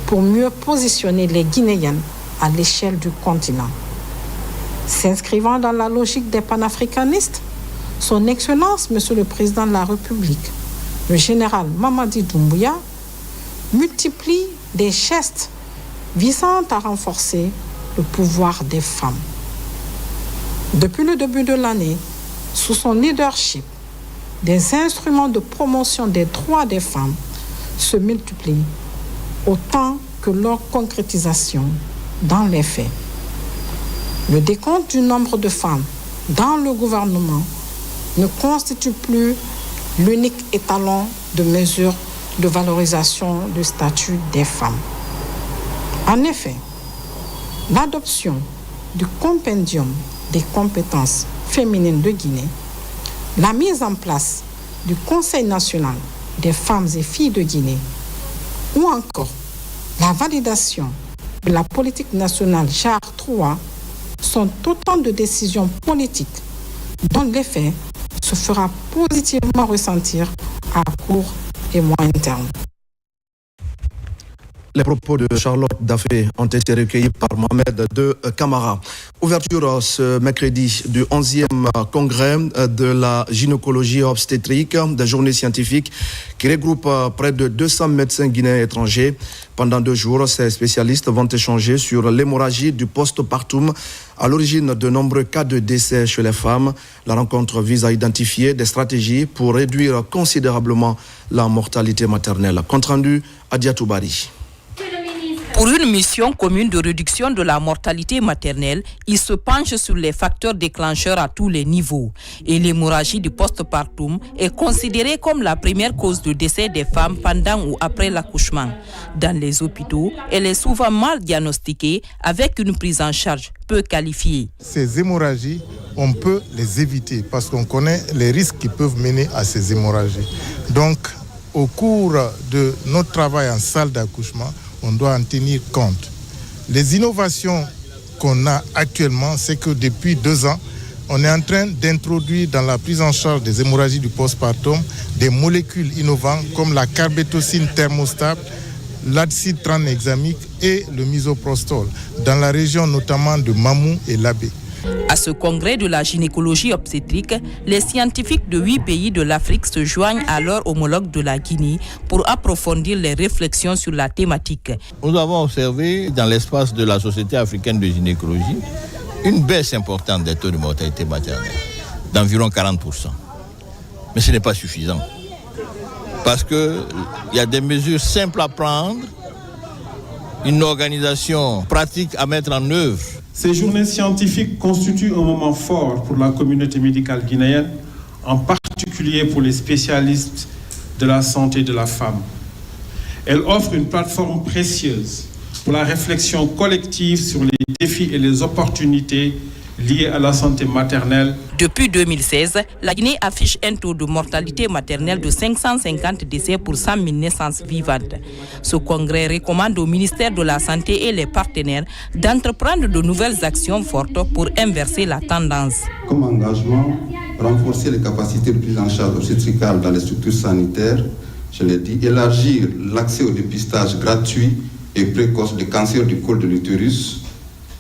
pour mieux positionner les Guinéennes à l'échelle du continent. S'inscrivant dans la logique des panafricanistes, Son Excellence, Monsieur le Président de la République, le général Mamadi Doumbouya, multiplie des gestes visant à renforcer le pouvoir des femmes. Depuis le début de l'année, sous son leadership, des instruments de promotion des droits des femmes se multiplient autant que leur concrétisation dans les faits. Le décompte du nombre de femmes dans le gouvernement ne constitue plus l'unique étalon de mesure de valorisation du statut des femmes. En effet, l'adoption du compendium des compétences féminines de Guinée, la mise en place du Conseil national des femmes et filles de Guinée, ou encore la validation de la politique nationale JAR 3 sont autant de décisions politiques dont l'effet se fera positivement ressentir à court et moyen terme. Les propos de Charlotte Daffé ont été recueillis par Mohamed de Camara. Ouverture ce mercredi du 11e congrès de la gynécologie obstétrique, des journées scientifiques qui regroupe près de 200 médecins guinéens étrangers. Pendant 2 jours, ces spécialistes vont échanger sur l'hémorragie du postpartum à l'origine de nombreux cas de décès chez les femmes. La rencontre vise à identifier des stratégies pour réduire considérablement la mortalité maternelle. Compte rendu, Adia Toubari. Pour une mission commune de réduction de la mortalité maternelle, il se penche sur les facteurs déclencheurs à tous les niveaux. Et l'hémorragie du postpartum est considérée comme la première cause de décès des femmes pendant ou après l'accouchement. Dans les hôpitaux, elle est souvent mal diagnostiquée avec une prise en charge peu qualifiée. Ces hémorragies, on peut les éviter parce qu'on connaît les risques qui peuvent mener à ces hémorragies. Donc, au cours de notre travail en salle d'accouchement, on doit en tenir compte. Les innovations qu'on a actuellement, c'est que depuis 2 ans, on est en train d'introduire dans la prise en charge des hémorragies du postpartum des molécules innovantes comme la carbétocine thermostable, l'acide tranexamique et le misoprostol, dans la région notamment de Mamou et Labé. À ce congrès de la gynécologie obstétrique, les scientifiques de 8 pays de l'Afrique se joignent à leurs homologues de la Guinée pour approfondir les réflexions sur la thématique. Nous avons observé dans l'espace de la Société africaine de gynécologie une baisse importante des taux de mortalité maternelle, d'environ 40%. Mais ce n'est pas suffisant. Parce qu'il y a des mesures simples à prendre, une organisation pratique à mettre en œuvre. Ces journées scientifiques constituent un moment fort pour la communauté médicale guinéenne, en particulier pour les spécialistes de la santé de la femme. Elles offrent une plateforme précieuse pour la réflexion collective sur les défis et les opportunités liées à la santé maternelle. Depuis 2016, la Guinée affiche un taux de mortalité maternelle de 550 décès pour 100 000 naissances vivantes. Ce congrès recommande au ministère de la Santé et les partenaires d'entreprendre de nouvelles actions fortes pour inverser la tendance. Comme engagement, renforcer les capacités de prise en charge obstétricale dans les structures sanitaires, je l'ai dit, élargir l'accès au dépistage gratuit et précoce des cancers du col de l'utérus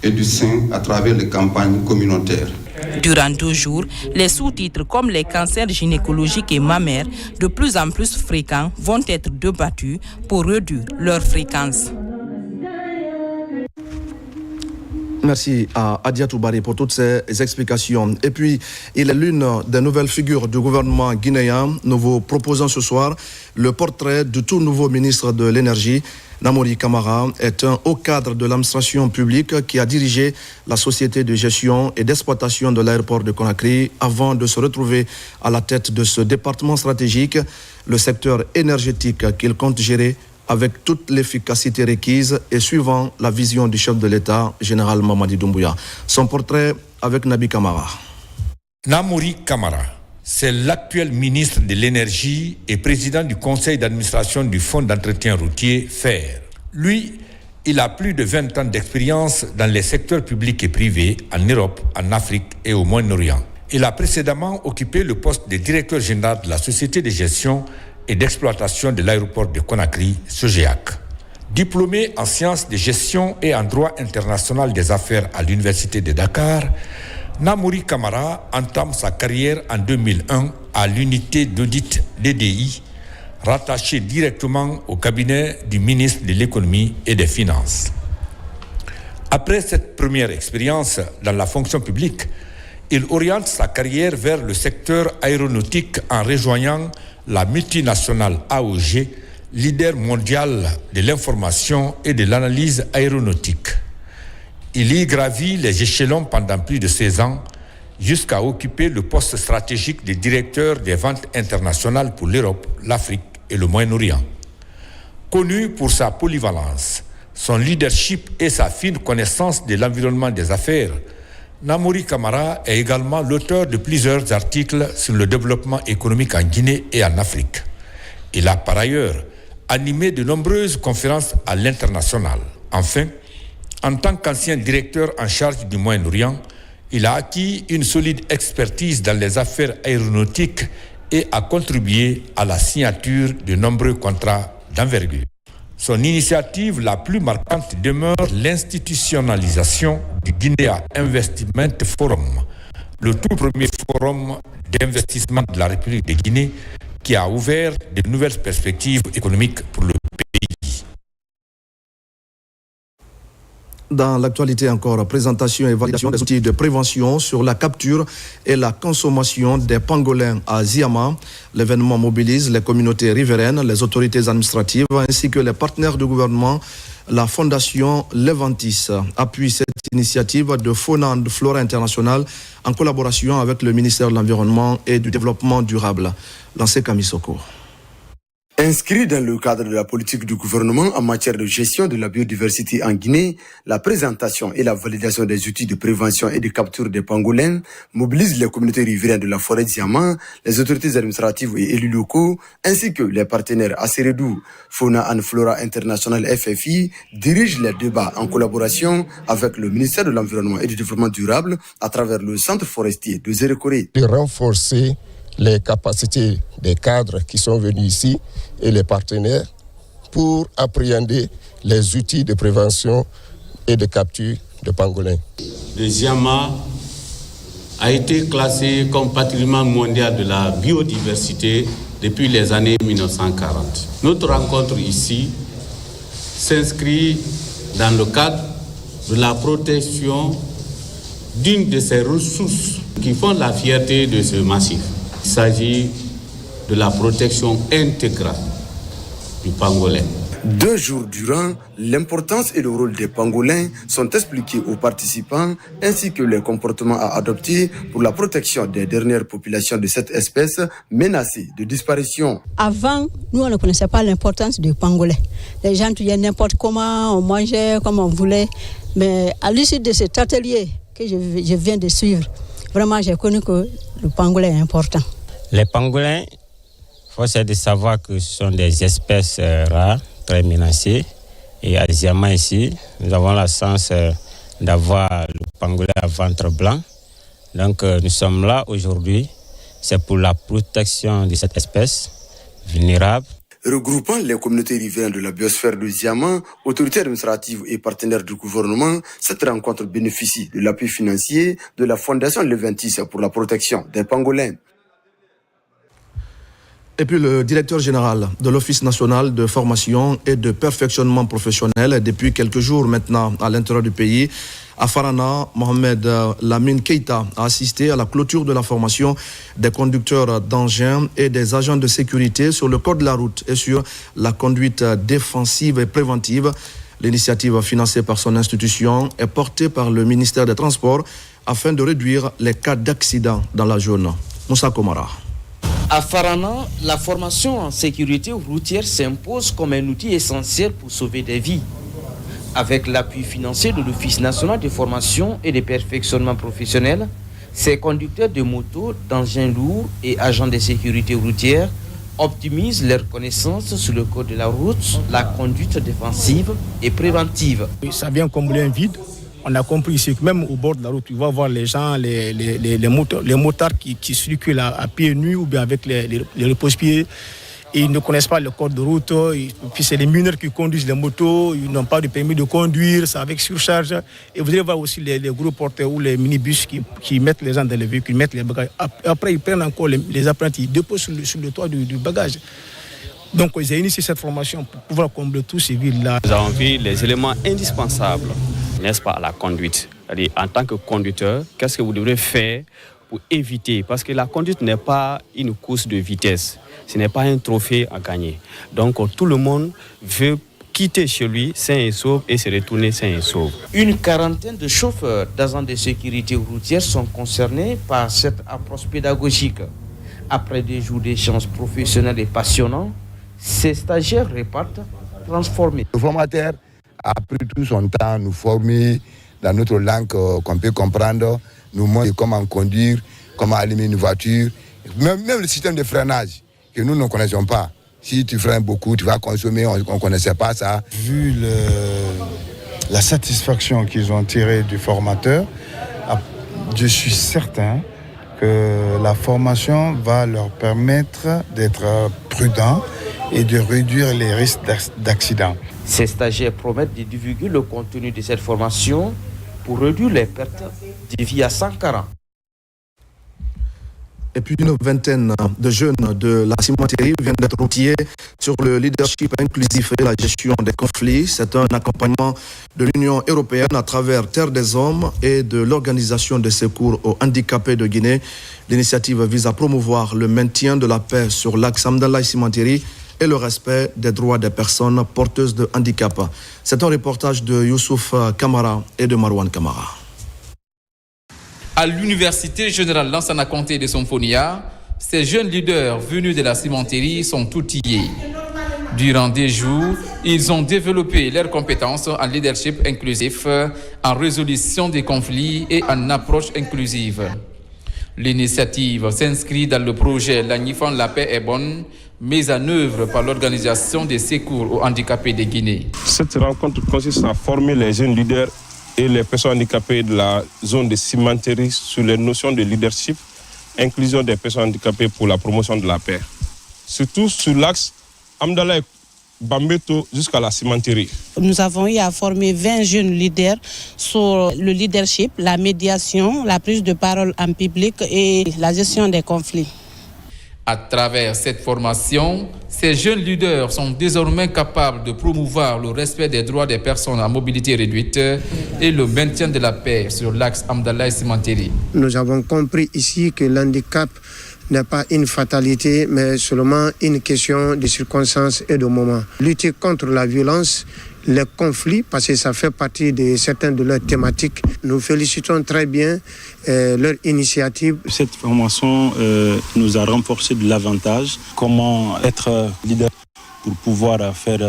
et du sein à travers les campagnes communautaires. Durant 2 jours, les sous-titres comme les cancers gynécologiques et mammaires, de plus en plus fréquents, vont être débattus pour réduire leur fréquence. Merci à Adia Toubari pour toutes ces explications. Et puis, il est l'une des nouvelles figures du gouvernement guinéen. Nous vous proposons ce soir le portrait du tout nouveau ministre de l'Énergie. Namori Camara est un haut cadre de l'administration publique qui a dirigé la société de gestion et d'exploitation de l'aéroport de Conakry avant de se retrouver à la tête de ce département stratégique, le secteur énergétique qu'il compte gérer avec toute l'efficacité requise et suivant la vision du chef de l'État, général Mamadi Doumbouya. Son portrait avec Nabi Camara. Namori Camara, c'est l'actuel ministre de l'Énergie et président du conseil d'administration du Fonds d'entretien routier FER. Lui, il a plus de 20 ans d'expérience dans les secteurs publics et privés en Europe, en Afrique et au Moyen-Orient. Il a précédemment occupé le poste de directeur général de la société de gestion et d'exploitation de l'aéroport de Conakry, SOGEAC. Diplômé en sciences de gestion et en droit international des affaires à l'université de Dakar, Namori Camara entame sa carrière en 2001 à l'unité d'audit DDI, rattachée directement au cabinet du ministre de l'économie et des finances. Après cette première expérience dans la fonction publique, il oriente sa carrière vers le secteur aéronautique en rejoignant la multinationale AOG, leader mondial de l'information et de l'analyse aéronautique. Il y gravit les échelons pendant plus de 16 ans, jusqu'à occuper le poste stratégique de directeur des ventes internationales pour l'Europe, l'Afrique et le Moyen-Orient. Connu pour sa polyvalence, son leadership et sa fine connaissance de l'environnement des affaires, Namori Camara est également l'auteur de plusieurs articles sur le développement économique en Guinée et en Afrique. Il a par ailleurs animé de nombreuses conférences à l'international. Enfin, en tant qu'ancien directeur en charge du Moyen-Orient, il a acquis une solide expertise dans les affaires aéronautiques et a contribué à la signature de nombreux contrats d'envergure. Son initiative la plus marquante demeure l'institutionnalisation du Guinea Investment Forum, le tout premier forum d'investissement de la République de Guinée qui a ouvert de nouvelles perspectives économiques pour le pays. Dans l'actualité encore, présentation et validation des outils de prévention sur la capture et la consommation des pangolins à Ziama. L'événement mobilise les communautés riveraines, les autorités administratives ainsi que les partenaires du gouvernement La Fondation Leventis appuie cette initiative de Fauna and Flora International en collaboration avec le ministère de l'Environnement et du Développement durable. Lancé Kamisoko. Inscrit dans le cadre de la politique du gouvernement en matière de gestion de la biodiversité en Guinée, la présentation et la validation des outils de prévention et de capture des pangolins mobilisent les communautés riveraines de la forêt Diamant, les autorités administratives et élus locaux, ainsi que les partenaires Aseredou, Fauna and Flora International FFI, dirigent les débats en collaboration avec le ministère de l'Environnement et du Développement durable à travers le centre forestier de Zérekoré. De renforcer les capacités des cadres qui sont venus ici et les partenaires pour appréhender les outils de prévention et de capture de pangolins. Le Diamant a été classé comme patrimoine mondial de la biodiversité depuis les années 1940. Notre rencontre ici s'inscrit dans le cadre de la protection d'une de ces ressources qui font la fierté de ce massif. Il s'agit de la protection intégrale du pangolin. 2 jours durant, l'importance et le rôle des pangolins sont expliqués aux participants ainsi que les comportements à adopter pour la protection des dernières populations de cette espèce menacée de disparition. Avant, nous on ne connaissait pas l'importance du pangolin. Les gens tuaient n'importe comment, on mangeait comme on voulait. Mais à l'issue de cet atelier que je viens de suivre, vraiment j'ai connu que le pangolin est important. Les pangolins, il faut de savoir que ce sont des espèces rares, très menacées. Et à Diamant ici, nous avons la chance d'avoir le pangolin à ventre blanc. Donc nous sommes là aujourd'hui, c'est pour la protection de cette espèce vulnérable. Regroupant les communautés riveraines de la biosphère de Diamant, autorités administratives et partenaires du gouvernement, cette rencontre bénéficie de l'appui financier de la Fondation Leventis pour la protection des pangolins. Et puis le directeur général de l'Office national de formation et de perfectionnement professionnel, depuis quelques jours maintenant à l'intérieur du pays, à Farana, Mohamed Lamine Keita a assisté à la clôture de la formation des conducteurs d'engins et des agents de sécurité sur le code de la route et sur la conduite défensive et préventive. L'initiative financée par son institution est portée par le ministère des Transports afin de réduire les cas d'accident dans la zone. Moussa Komara. À Farana, la formation en sécurité routière s'impose comme un outil essentiel pour sauver des vies. Avec l'appui financier de l'Office national de formation et de perfectionnement professionnel, ces conducteurs de motos, d'engins lourds et agents de sécurité routière optimisent leurs connaissances sur le code de la route, la conduite défensive et préventive. Ça vient combler un vide. On a compris ici que même au bord de la route, tu vas voir les gens, les motards qui circulent à pieds nus ou bien avec les repose-pieds. Ils ne connaissent pas le code de route. Puis c'est les mineurs qui conduisent les motos. Ils n'ont pas de permis de conduire. C'est avec surcharge. Et vous allez voir aussi les gros porteurs ou les minibus qui mettent les gens dans les véhicules, mettent les bagages. Après, ils prennent encore les apprentis. Ils déposent sur le toit du bagage. Donc, ils ont initié cette formation pour pouvoir combler tous ces vides-là. Nous avons vu les éléments indispensables, n'est-ce pas, à la conduite. C'est-à-dire, en tant que conducteur, qu'est-ce que vous devrez faire pour éviter? Parce que la conduite n'est pas une course de vitesse. Ce n'est pas un trophée à gagner. Donc, tout le monde veut quitter chez lui sain et sauf et se retourner sain et sauf. Une quarantaine de chauffeurs d'agents de sécurité routière sont concernés par cette approche pédagogique. Après des jours d'échanges professionnels et passionnants, ces stagiaires repartent transformés. Le formateur a pris tout son temps à nous former dans notre langue qu'on peut comprendre, nous montrer comment conduire, comment allumer une voiture, même le système de freinage que nous ne connaissons pas. Si tu freines beaucoup, tu vas consommer, on ne connaissait pas ça. Vu la satisfaction qu'ils ont tirée du formateur, je suis certain que la formation va leur permettre d'être prudents et de réduire les risques d'accident. Ces stagiaires promettent de divulguer le contenu de cette formation pour réduire les pertes de vie à 140. Et puis une vingtaine de jeunes de la cimenterie viennent d'être outillés sur le leadership inclusif et la gestion des conflits. C'est un accompagnement de l'Union européenne à travers Terre des Hommes et de l'Organisation de secours aux handicapés de Guinée. L'initiative vise à promouvoir le maintien de la paix sur l'axe Amdalaï Cimenterie et le respect des droits des personnes porteuses de handicap. C'est un reportage de Youssouf Kamara et de Marwan Kamara. À l'Université générale Lansana Conté de Symphonia, ces jeunes leaders venus de la cimenterie sont outillés. Durant des jours, ils ont développé leurs compétences en leadership inclusif, en résolution des conflits et en approche inclusive. L'initiative s'inscrit dans le projet L'Agnifant la paix est bonne, mise en œuvre par l'Organisation des secours aux handicapés de Guinée. Cette rencontre consiste à former les jeunes leaders et les personnes handicapées de la zone de cimenterie sur les notions de leadership, inclusion des personnes handicapées pour la promotion de la paix. Surtout sur l'axe Amdala et Bambeto jusqu'à la cimenterie. Nous avons eu à former 20 jeunes leaders sur le leadership, la médiation, la prise de parole en public et la gestion des conflits. À travers cette formation, ces jeunes leaders sont désormais capables de promouvoir le respect des droits des personnes à mobilité réduite et le maintien de la paix sur l'axe Amdala et Cimenterie. Nous avons compris ici que l'handicap n'est pas une fatalité, mais seulement une question de circonstances et de moments. Lutter contre la violence, les conflits, parce que ça fait partie de certaines de leurs thématiques. Nous félicitons très bien leur initiative. Cette formation nous a renforcé de l'avantage. Comment être leader pour pouvoir faire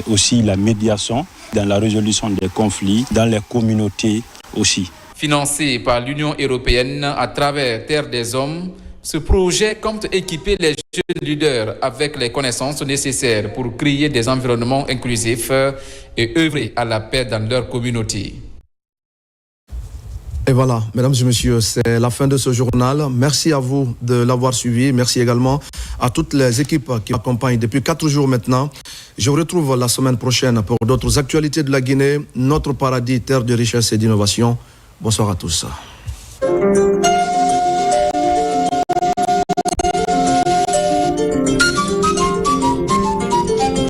aussi la médiation dans la résolution des conflits, dans les communautés aussi. Financé par l'Union européenne à travers Terre des Hommes, ce projet compte équiper les jeunes leaders avec les connaissances nécessaires pour créer des environnements inclusifs et œuvrer à la paix dans leur communauté. Et voilà, mesdames et messieurs, c'est la fin de ce journal. Merci à vous de l'avoir suivi. Merci également à toutes les équipes qui m'accompagnent depuis 4 jours maintenant. Je vous retrouve la semaine prochaine pour d'autres actualités de la Guinée, notre paradis, terre de richesse et d'innovation. Bonsoir à tous.